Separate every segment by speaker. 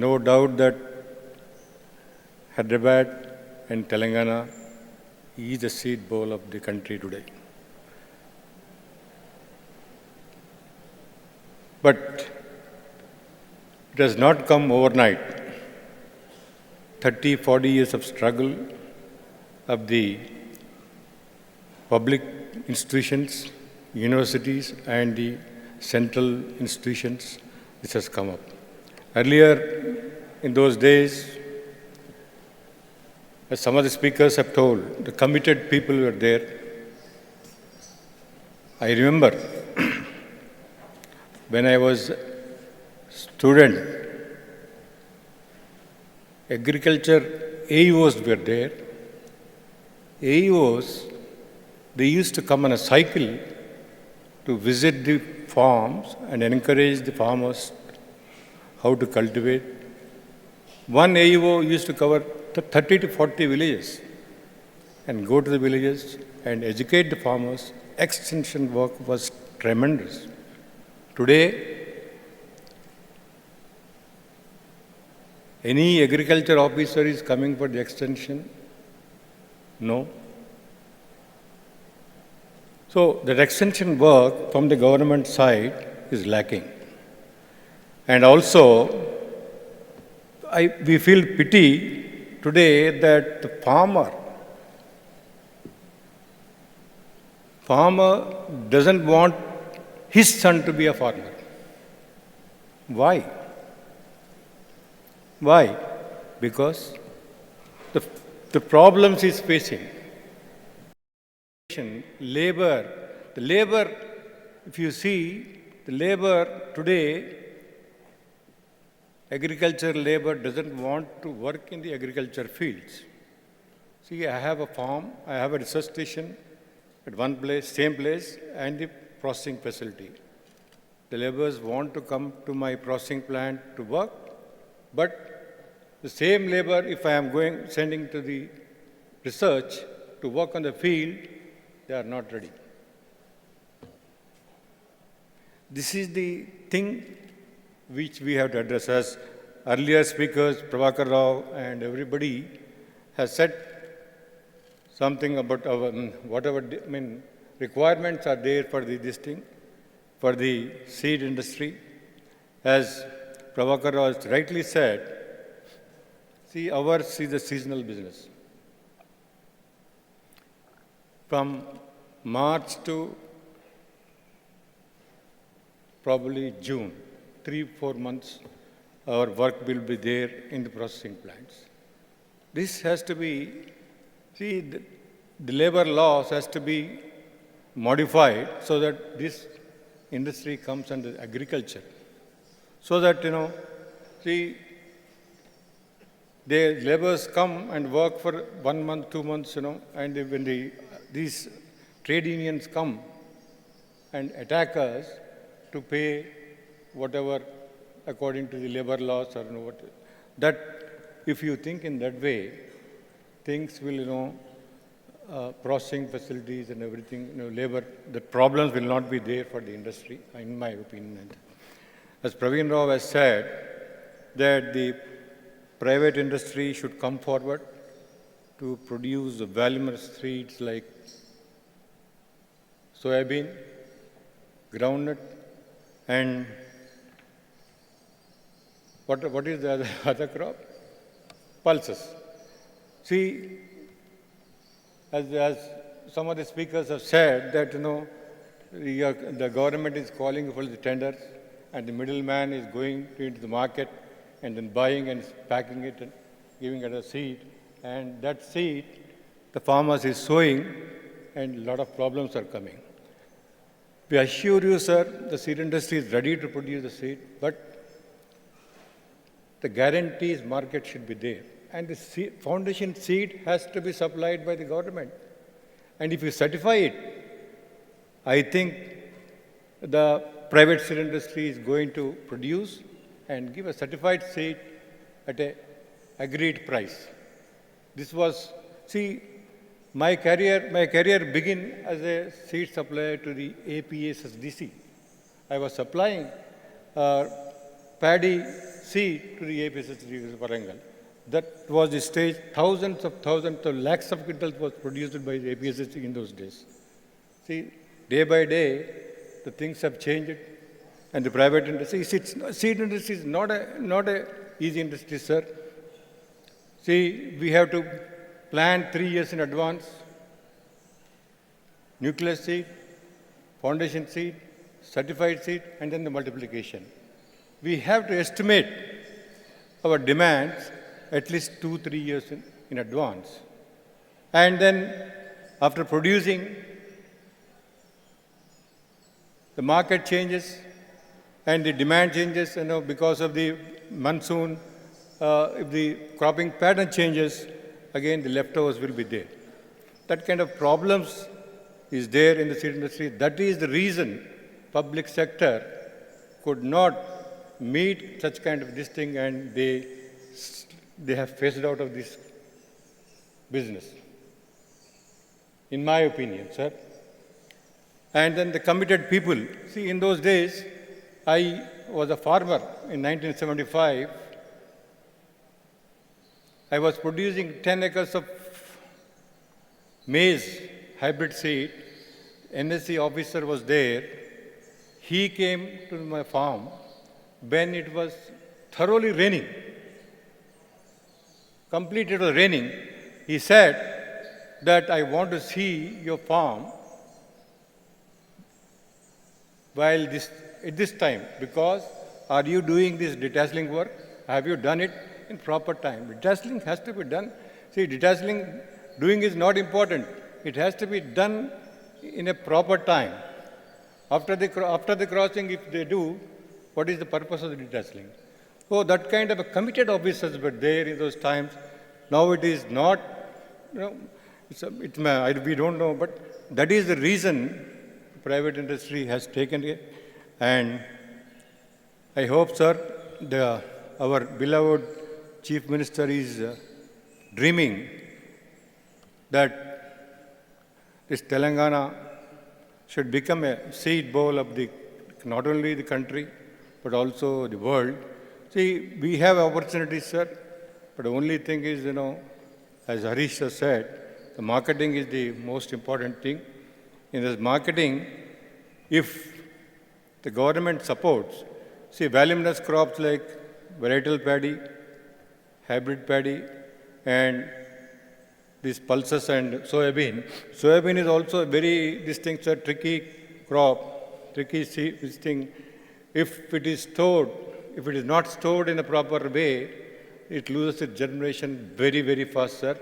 Speaker 1: no doubt that Hyderabad and Telangana is the seed bowl of the country today. But it has not come overnight. 30, 40 years of struggle of the public institutions, universities, and the central institutions, this has come up. Earlier, in those days, as some of the speakers have told, the committed people were there. I remember when I was a student, agriculture AEOs were there. AEOs, they used to come on a cycle to visit the farms and encourage the farmers how to cultivate. One AEO used to cover 30 to 40 villages and go to the villages and educate the farmers. Extension work was tremendous. Today, any agriculture officer is coming for the extension? No. So that extension work from the government side is lacking. And also, we feel pity today that the farmer doesn't want his son to be a farmer. Why? Why? Because the problems he's facing. Labor, if you see, the labor today, agriculture labor doesn't want to work in the agriculture fields. See, I have a farm, I have a research station at one place, same place, and the processing facility. The laborers want to come to my processing plant to work, but the same labor, if I am sending to the research to work on the field, they are not ready. This is the thing which we have to address. As earlier speakers, Bhaskar Rao and everybody has said something about our, whatever requirements are there for this thing, for the seed industry. As Bhaskar Rao has rightly said, see, ours is a seasonal business. From March to probably June, 3-4 months, our work will be there in the processing plants. This has to be, see, the labor laws has to be modified so that this industry comes under agriculture. So that, see, the laborers come and work for 1 month, 2 months, and when these trade unions come and attack us to pay whatever according to the labor laws or what, that if you think in that way, things will, processing facilities and everything, labor, the problems will not be there for the industry, in my opinion. As Praveen Rao has said, that the private industry should come forward to produce valuable seeds like soybean, groundnut, and what is the other crop? Pulses. See, as some of the speakers have said that, the government is calling for the tenders and the middleman is going into the market and then buying and packing it and giving it a seed. And that seed, the farmers is sowing and a lot of problems are coming. We assure you, sir, the seed industry is ready to produce the seed, but the guarantees market should be there. And the foundation seed has to be supplied by the government. And if you certify it, I think the private seed industry is going to produce and give a certified seed at an agreed price. This was, see, my career began as a seed supplier to the APSSDC. I was supplying paddy seed to the APSC Varangal. That was the stage. Thousands of lakhs of quintals was produced by the APSC in those days. See, day by day, the things have changed, and the private industry, seed industry is not a easy industry, sir. See, we have to plan 3 years in advance. Nucleus seed, foundation seed, certified seed, and then the multiplication. We have to estimate our demands at least 2-3 years in advance. And then after producing, the market changes and the demand changes, because of the monsoon. If the cropping pattern changes, again the leftovers will be there. That kind of problems is there in the seed industry. That is the reason public sector could not meet such kind of this thing, and they have phased out of this business, in my opinion, sir. And then the committed people. See, in those days, I was a farmer in 1975. I was producing 10 acres of maize hybrid seed. NSC officer was there. He came to my farm when it was thoroughly raining. Completely it was raining. He said that I want to see your farm at this time, because are you doing this detasseling work? Have you done it in proper time? Detasseling has to be done. See, detasseling doing is not important. It has to be done in a proper time. After the crossing, if they do, what is the purpose of the detasseling? So that kind of a committed officers were there in those times. Now it is not, we don't know, but that is the reason private industry has taken it. And I hope, sir, our beloved Chief Minister is dreaming that this Telangana should become a seed bowl of not only the country, but also the world. See, we have opportunities, sir, but the only thing is, as Harish has said, the marketing is the most important thing. In this marketing, if the government supports, see, voluminous crops like varietal paddy, hybrid paddy, and these pulses and soybean. Soybean is also a very tricky crop, tricky this thing. If it is not stored in a proper way, it loses its germination very, very fast, sir.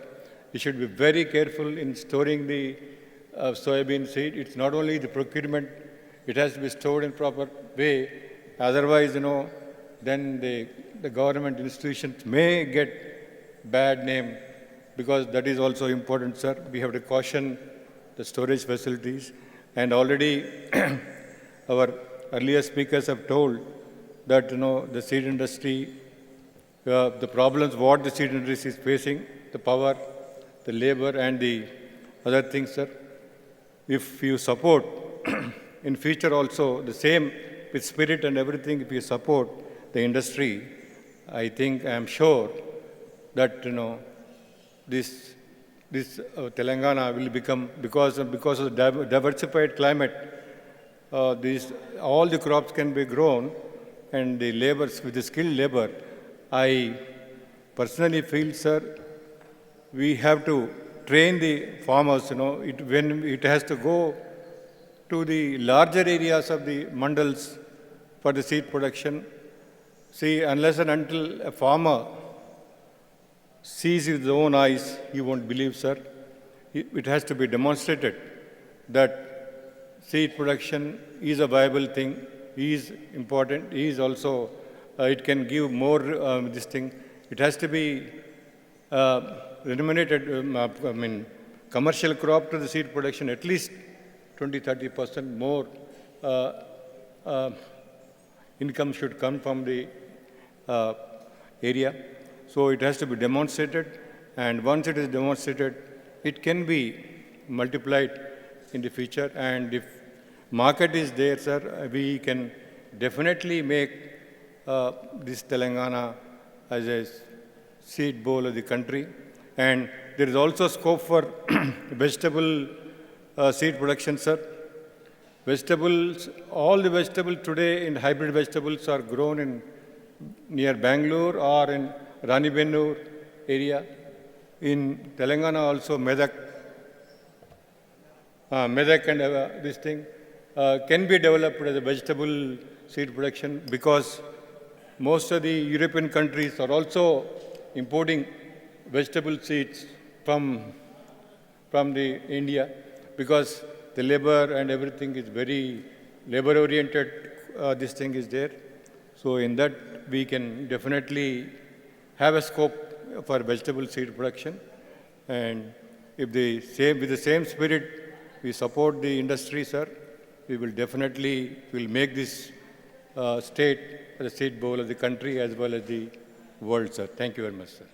Speaker 1: You should be very careful in storing the soybean seed. It's not only the procurement, it has to be stored in proper way. Otherwise, then the government institutions may get bad name, because that is also important, sir. We have to caution the storage facilities. And already our earlier speakers have told that, the seed industry, the problems what the seed industry is facing, the power, the labor, and the other things, sir. If you support in future also the same with spirit and everything, if you support the industry, I think, I am sure that, this Telangana will become, because of the diversified climate, all the crops can be grown, and the labors with the skilled labor. I personally feel, sir, we have to train the farmers. When it has to go to the larger areas of the mandals for the seed production. See, unless and until a farmer sees with his own eyes, he won't believe, sir. It has to be demonstrated that seed production is a viable thing, is important, is also, it can give more this thing. It has to be remunerated, commercial crop to the seed production, at least 20-30% more income should come from the area. So it has to be demonstrated, and once it is demonstrated, it can be multiplied in the future. And if market is there, sir, we can definitely make this Telangana as a seed bowl of the country. And there is also scope for vegetable seed production, sir. Vegetables, all the vegetables today in hybrid vegetables are grown in near Bangalore or in Ranibennur area. In Telangana also Medak and this thing can be developed as a vegetable seed production because most of the European countries are also importing vegetable seeds from the India because the labor and everything is very labor-oriented. This thing is there. So in that we can definitely have a scope for vegetable seed production. And if with the same spirit we support the industry, sir, we will definitely make this state the seed bowl of the country as well as the world, sir. Thank you very much, sir.